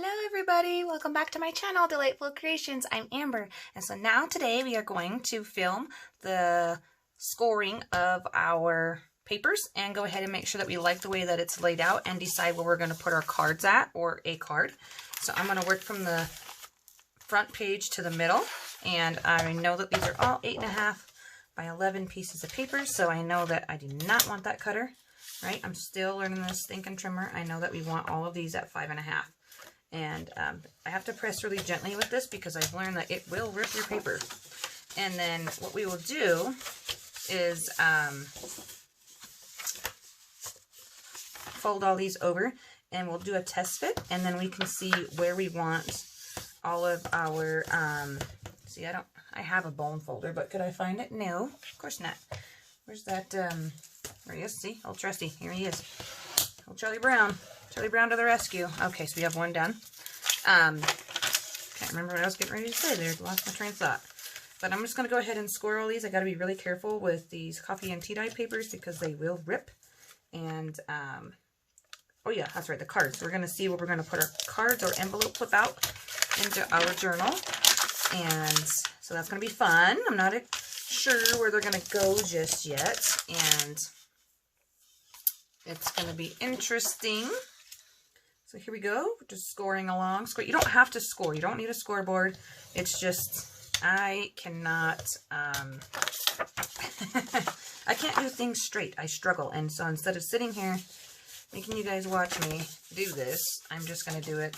Hello everybody, welcome back to my channel, Delightful Creations. I'm Amber, and so now today we are going to film the scoring of our papers and go ahead and make sure that we like the way that it's laid out and decide where we're going to put our cards at, or a card. So I'm going to work from the front page to the middle, and I know that these are all 8.5 by 11 pieces of paper, so I know that I do not want that cutter, right? I'm still learning this stinking trimmer. I know that we want all of these at 5.5. And I have to press really gently with this because I've learned that it will rip your paper. And then what we will do is fold all these over and we'll do a test fit, and then we can see where we want all of our, see, I have a bone folder, but could I find it? No, of course not. Where's that, there he is, see, old trusty, here he is. Old Charlie Brown. Charlie Brown to the rescue. Okay, so we have one done. Can't remember what I was getting ready to say there. Lost my train of thought. But I'm just going to go ahead and score all these. I got to be really careful with these coffee and tea dye papers because they will rip. And, oh yeah, that's right, the cards. We're going to see where we're going to put our cards or envelope flip out into our journal. And so that's going to be fun. I'm not sure where they're going to go just yet. And it's going to be interesting. So here we go, just scoring along. You don't have to score. You don't need a scoreboard. It's just, I cannot, I can't do things straight. I struggle. And so instead of sitting here making you guys watch me do this, I'm just going to do it.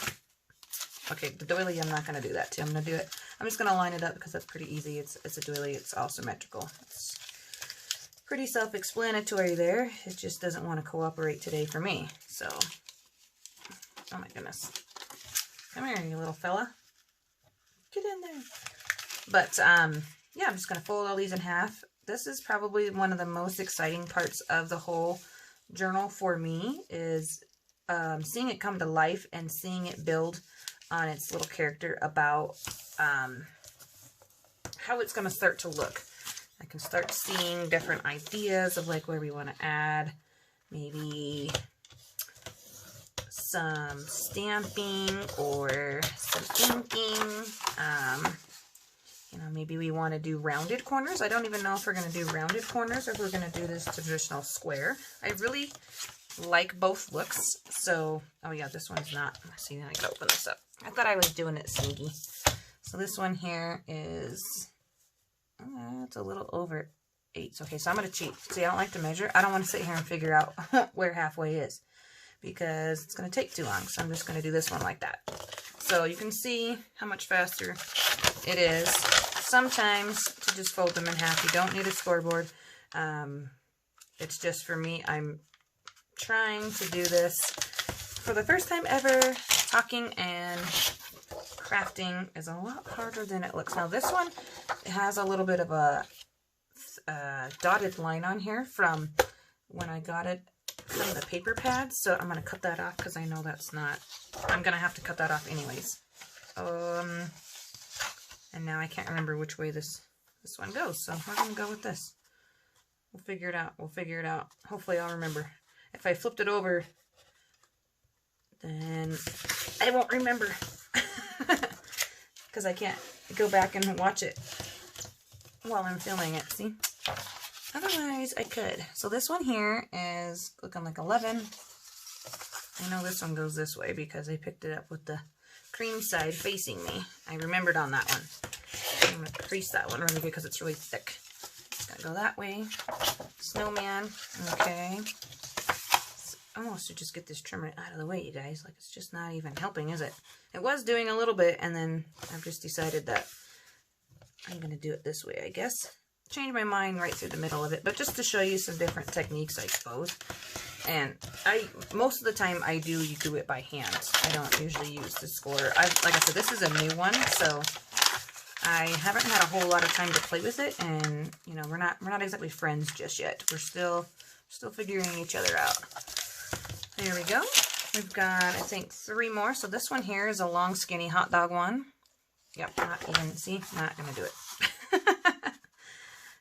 Okay, the doily, I'm not going to do that too. I'm going to do it. I'm just going to line it up because that's pretty easy. It's a doily. It's all symmetrical. It's pretty self-explanatory there. It just doesn't want to cooperate today for me. So, oh my goodness. Come here, you little fella. Get in there. But, yeah, I'm just going to fold all these in half. This is probably one of the most exciting parts of the whole journal for me, is seeing it come to life and seeing it build on its little character about how it's going to start to look. I can start seeing different ideas of like where we want to add maybe some stamping or some inking. You know, maybe we want to do rounded corners. I don't even know if we're going to do rounded corners or if we're going to do this traditional square. I really like both looks. So, oh yeah, this one's not. Let's see, I gotta open this up. I thought I was doing it sneaky. So this one here is, it's a little over 8. Okay, so I'm going to cheat. See, I don't like to measure. I don't want to sit here and figure out where halfway is, because it's going to take too long. So I'm just going to do this one like that. So you can see how much faster it is sometimes to just fold them in half. You don't need a scoreboard. It's just for me. I'm trying to do this for the first time ever. Talking and crafting is a lot harder than it looks. Now this one, it has a little bit of a dotted line on here from when I got it from the paper pads. So I'm going to cut that off because I know that's not, I'm going to have to cut that off anyways. And now I can't remember which way this one goes. So we're going to go with this. We'll figure it out. We'll figure it out. Hopefully I'll remember. If I flipped it over, then I won't remember. Because I can't go back and watch it while I'm filming it, see? Otherwise, I could. So this one here is looking like 11. I know this one goes this way because I picked it up with the cream side facing me. I remembered on that one. I'm going to crease that one really good because it's really thick. It's going to go that way. Snowman. Okay. I almost should just get this trimmer out of the way, you guys. Like, it's just not even helping, is it? It was doing a little bit, and then I've just decided that I'm going to do it this way, I guess. Change my mind right through the middle of it, but just to show you some different techniques, I suppose. And most of the time, I do it by hand. I don't usually use the scorer. Like I said, this is a new one, so I haven't had a whole lot of time to play with it, and, you know, we're not exactly friends just yet. We're still figuring each other out. There we go. We've got, I think, 3 more. So this one here is a long, skinny hot dog one. Yep, not even, see, not going to do it.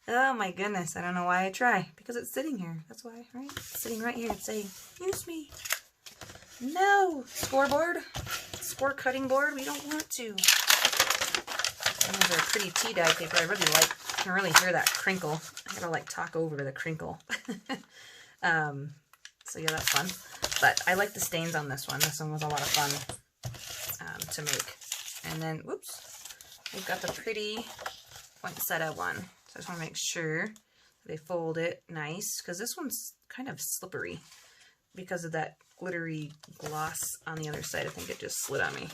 Oh my goodness, I don't know why I try. Because it's sitting here. That's why, right? It's sitting right here. It's saying, use me. No! Scoreboard. A4 cutting board. We don't want to. And these are pretty tea dye paper. I really like. I can really hear that crinkle. I gotta like talk over to the crinkle. So yeah, that's fun. But I like the stains on this one. This one was a lot of fun to make. And then, whoops, we've got the pretty poinsettia one. So I just want to make sure they fold it nice, because this one's kind of slippery because of that glittery gloss on the other side. I think it just slid on me.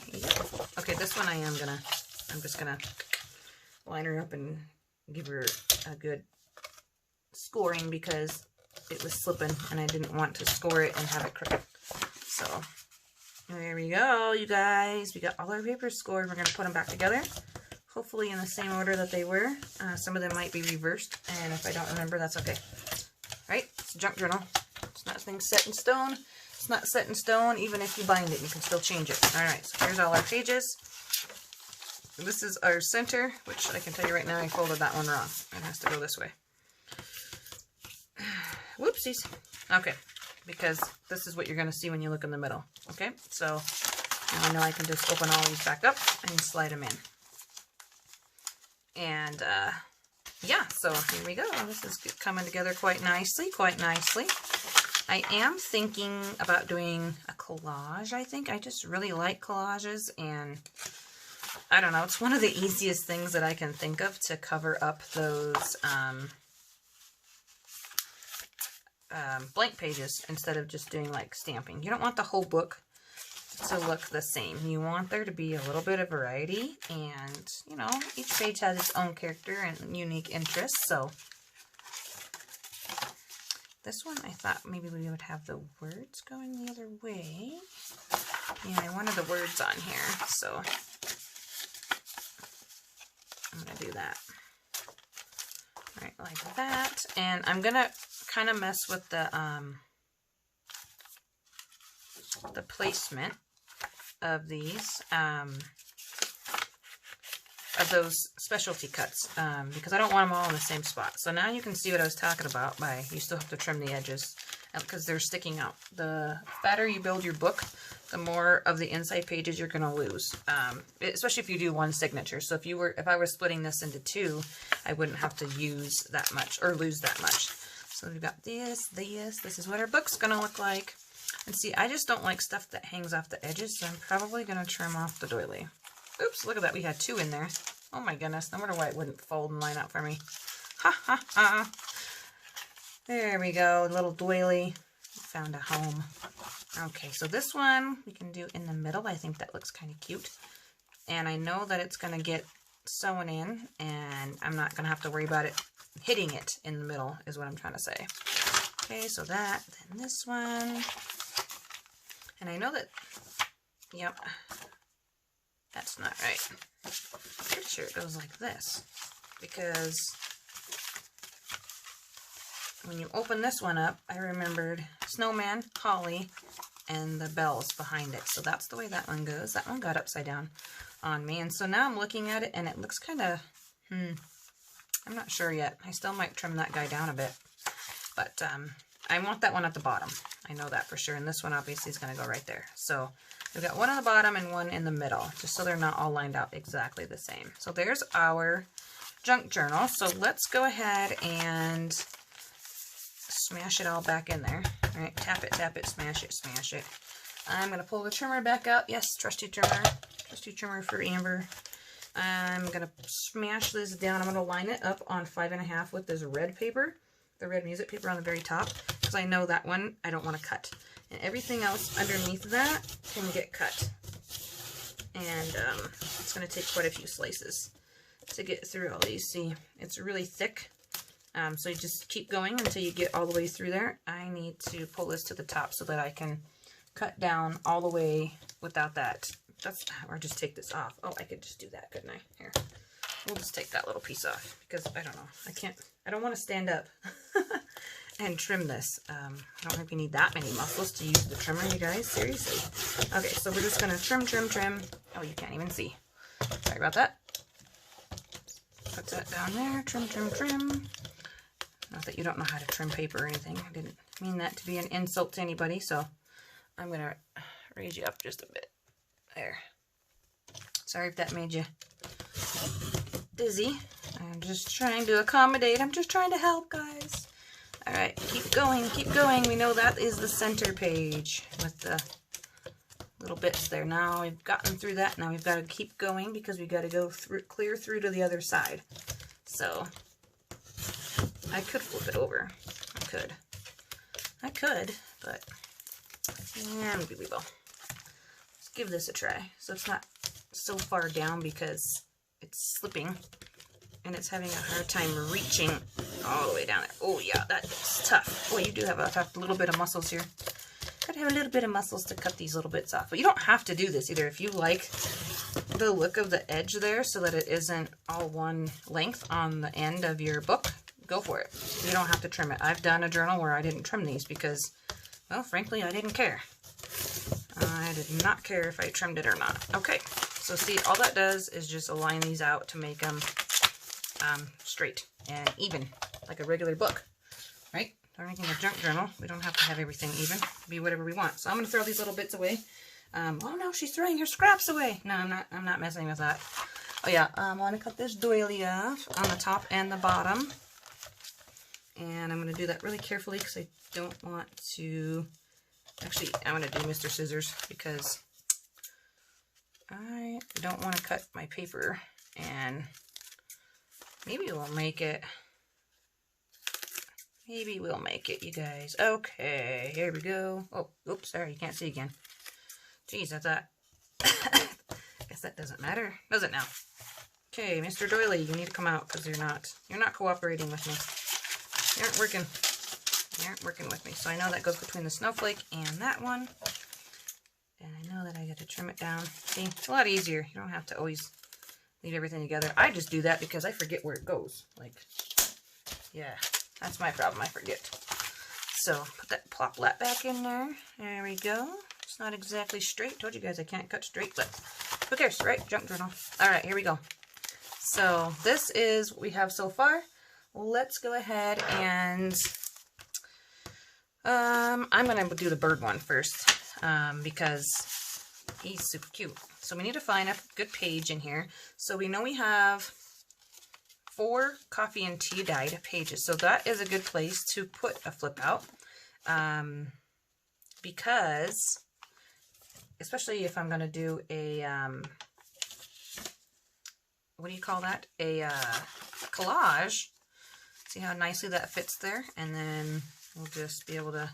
Okay, this one I'm just gonna line her up and give her a good scoring, because it was slipping and I didn't want to score it and have it crooked. So there we go, you guys. We got all our papers scored. We're going to put them back together, hopefully in the same order that they were. Some of them might be reversed, and if I don't remember, that's okay. All right, it's a junk journal. It's nothing set in stone. It's not set in stone. Even if you bind it, you can still change it. All right, so here's all our pages. This is our center, which I can tell you right now, I folded that one wrong. It has to go this way. Whoopsies. Okay, because this is what you're going to see when you look in the middle. Okay, so now I know I can just open all these back up and slide them in. And yeah, so here we go. This is coming together quite nicely, I am thinking about doing a collage, I think. I just really like collages, and I don't know, it's one of the easiest things that I can think of to cover up those blank pages instead of just doing like stamping. You don't want the whole book to look the same. You want there to be a little bit of variety, and you know, each page has its own character and unique interests. So this one, I thought maybe we would have the words going the other way. Yeah, I wanted the words on here, so I'm gonna do that. All right, like that. And I'm gonna kind of mess with the placement of these, of those specialty cuts, because I don't want them all in the same spot. So now you can see what I was talking about by, you still have to trim the edges because they're sticking out. The fatter you build your book, the more of the inside pages you're going to lose, especially if you do one signature. So if I were splitting this into two, I wouldn't have to use that much or lose that much. So we've got this. This is what our book's going to look like. And see, I just don't like stuff that hangs off the edges, so I'm probably going to trim off the doily. Oops, look at that. We had two in there. Oh my goodness. No wonder why it wouldn't fold and line up for me. Ha ha ha. There we go. Little doily. Found a home. Okay, so this one we can do in the middle. I think that looks kind of cute. And I know that it's going to get sewn in, and I'm not going to have to worry about it hitting it in the middle, is what I'm trying to say. Okay, so that, then this one. And I know that, yep, that's not right. I'm pretty sure it goes like this, because when you open this one up, I remembered snowman, holly, and the bells behind it. So that's the way that one goes. That one got upside down on me. And so now I'm looking at it, and it looks kind of, I'm not sure yet. I still might trim that guy down a bit. But I want that one at the bottom. I know that for sure. And this one obviously is going to go right there. So we've got one on the bottom and one in the middle, just so they're not all lined out exactly the same. So there's our junk journal. So let's go ahead and smash it all back in there. All right, tap it, smash it, smash it. I'm going to pull the trimmer back out. Yes, trusty trimmer for Amber. I'm going to smash this down. I'm going to line it up on 5.5 with this red paper, the red music paper on the very top, because I know that one I don't want to cut. And everything else underneath that can get cut. And it's going to take quite a few slices to get through all these. See, it's really thick. So you just keep going until you get all the way through there. I need to pull this to the top so that I can cut down all the way without that. Or just take this off. Oh, I could just do that, couldn't I? Here. We'll just take that little piece off because I don't know. I don't want to stand up and trim this. I don't think you need that many muscles to use the trimmer, you guys. Seriously. Okay, so we're just going to trim. Oh, you can't even see. Sorry about that. Put that down there. Trim. Not that you don't know how to trim paper or anything. I didn't mean that to be an insult to anybody, so I'm going to raise you up just a bit. There. Sorry if that made you dizzy. I'm just trying to accommodate. I'm just trying to help, guys. All right, keep going, keep going. We know that is the center page with the little bits there. Now we've gotten through that. Now we've got to keep going because we've got to go through, clear through to the other side. So I could flip it over. I could, but yeah, maybe we will. Let's give this a try. So it's not so far down because it's slipping and it's having a hard time reaching all the way down there. Oh yeah, that's tough. Boy, you do have a little bit of muscles here. Gotta have a little bit of muscles to cut these little bits off. But you don't have to do this either. If you like the look of the edge there so that it isn't all one length on the end of your book, go for it. You don't have to trim it. I've done a journal where I didn't trim these because, well, frankly, I didn't care. I did not care if I trimmed it or not. Okay, so see, all that does is just align these out to make them straight and even, like a regular book, right? We're making a junk journal. We don't have to have everything even. Be whatever we want. So I'm going to throw these little bits away. Oh no, she's throwing her scraps away. No, I'm not messing with that. Oh yeah, I want to cut this doily off on the top and the bottom. And I'm going to do that really carefully because I don't want to... Actually, I'm going to do Mr. Scissors because I don't want to cut my paper. And maybe we'll make it... Maybe we'll make it, you guys. Okay, here we go. Oh, oops, sorry, you can't see again. Jeez, I thought... Guess that doesn't matter, does it now? Okay, Mr. Doily, you need to come out because you're not cooperating with me. You aren't working. You aren't working with me. So I know that goes between the snowflake and that one. And I know that I got to trim it down. See, it's a lot easier. You don't have to always leave everything together. I just do that because I forget where it goes. Like, yeah, that's my problem. I forget. So put that plop lat back in there. There we go. It's not exactly straight. Told you guys I can't cut straight, but who cares, right? Junk journal. All right, here we go. So this is what we have so far. Let's go ahead and I'm going to do the bird one first because he's super cute. So we need to find a good page in here. So we know we have 4 coffee and tea dyed pages. So that is a good place to put a flip out because especially if I'm going to do a, what do you call that? A collage. See how nicely that fits there? And then we'll just be able to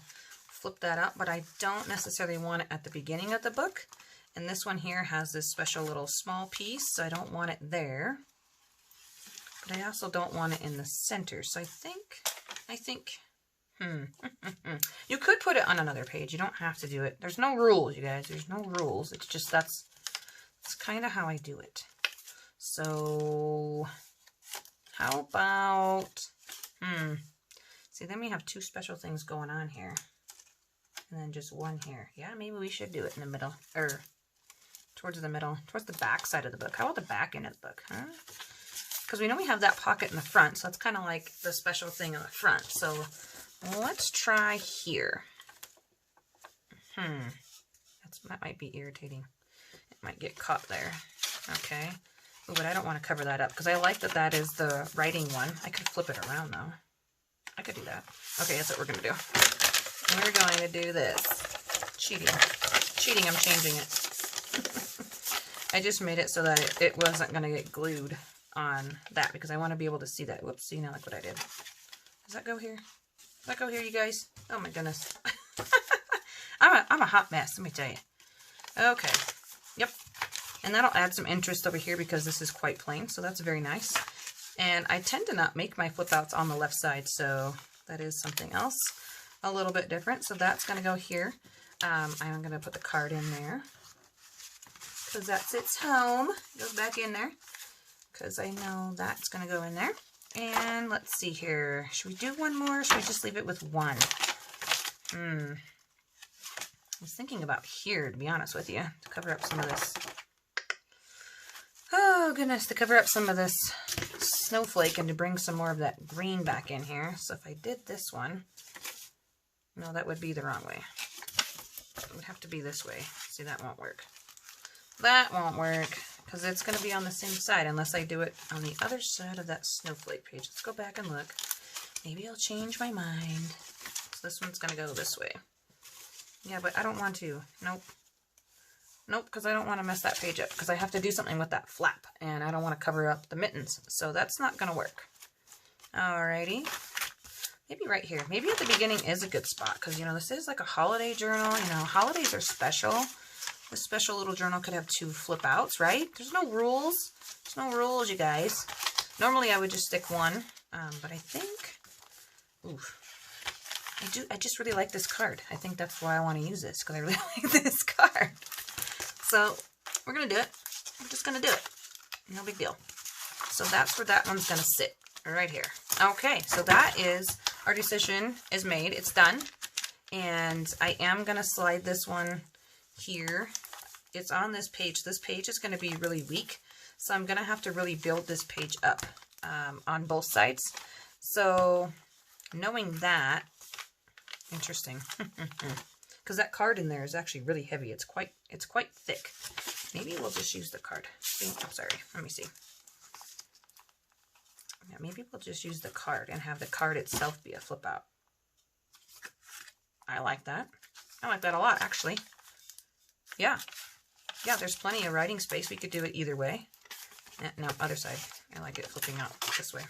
flip that out. But I don't necessarily want it at the beginning of the book. And this one here has this special little small piece, so I don't want it there. But I also don't want it in the center. So I think, you could put it on another page. You don't have to do it. There's no rules, you guys. There's no rules. It's just that's kind of how I do it. So how about, see, then we have 2 special things going on here. And then just one here. Yeah, maybe we should do it in the middle, or towards the middle, towards the back side of the book. How about the back end of the book, huh? Because we know we have that pocket in the front, so that's kind of like the special thing on the front. So let's try here. That might be irritating. It might get caught there. Okay. Ooh, but I don't want to cover that up because I like that that is the writing one. I could flip it around though. I could do that. Okay, that's what we're going to do. We're going to do this. Cheating. Cheating, I'm changing it. I just made it so that it wasn't going to get glued on that because I want to be able to see that. Whoops, see, now look what I did. Does that go here? Does that go here, you guys? Oh my goodness. I'm a hot mess, let me tell you. Okay. Yep. And that'll add some interest over here because this is quite plain, so that's very nice. And I tend to not make my flip outs on the left side, so that is something else a little bit different. So that's going to go here. I'm going to put the card in there because that sits home. It goes back in there because I know that's going to go in there. And let's see here. Should we do one more or should we just leave it with one? I was thinking about here, to be honest with you, to cover up some of this. Oh, goodness, to cover up some of this snowflake and to bring some more of that green back in here. So if I did this one, no, that would be the wrong way. It would have to be this way. See, that won't work. That won't work because it's going to be on the same side unless I do it on the other side of that snowflake page. Let's go back and look. Maybe I'll change my mind. So this one's going to go this way. Yeah, but I don't want to. Nope. Nope, because I don't want to mess that page up, because I have to do something with that flap, and I don't want to cover up the mittens, so that's not going to work. Alrighty. Maybe right here. Maybe at the beginning is a good spot, because, you know, this is like a holiday journal. You know, holidays are special. This special little journal could have 2 flip outs, right? There's no rules. There's no rules, you guys. Normally I would just stick 1, but I think, oof. I just really like this card. I think that's why I want to use this, because I really like this card. So we're going to do it. I'm just going to do it. No big deal. So that's where that one's going to sit, right here. Okay, so that is, our decision is made. It's done. And I am going to slide this one here. It's on this page. This page is going to be really weak. So I'm going to have to really build this page up on both sides. So knowing that, interesting. Because that card in there is actually really heavy. It's quite thick. Maybe we'll just use the card. I'm sorry. Let me see. Yeah, maybe we'll just use the card and have the card itself be a flip out. I like that. I like that a lot, actually. Yeah. Yeah, there's plenty of writing space. We could do it either way. No, other side. I like it flipping out this way.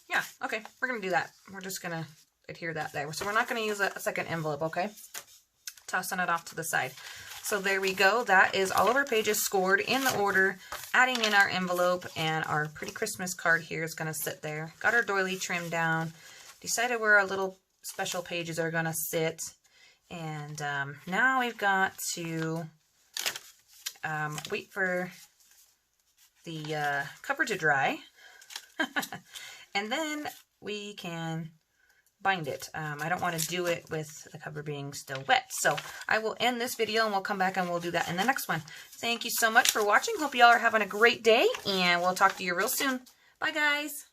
Yeah, okay. We're going to do that. We're just going to adhere that there. So we're not going to use a second envelope, okay? Tossing it off to the side. So there we go. That is all of our pages scored in the order, adding in our envelope, and our pretty Christmas card here is going to sit there. Got our doily trimmed down, decided where our little special pages are going to sit, and now we've got to wait for the cover to dry, and then we can bind it. I don't want to do it with the cover being still wet. So I will end this video and we'll come back and we'll do that in the next one. Thank you so much for watching. Hope you all are having a great day, and we'll talk to you real soon. Bye, guys.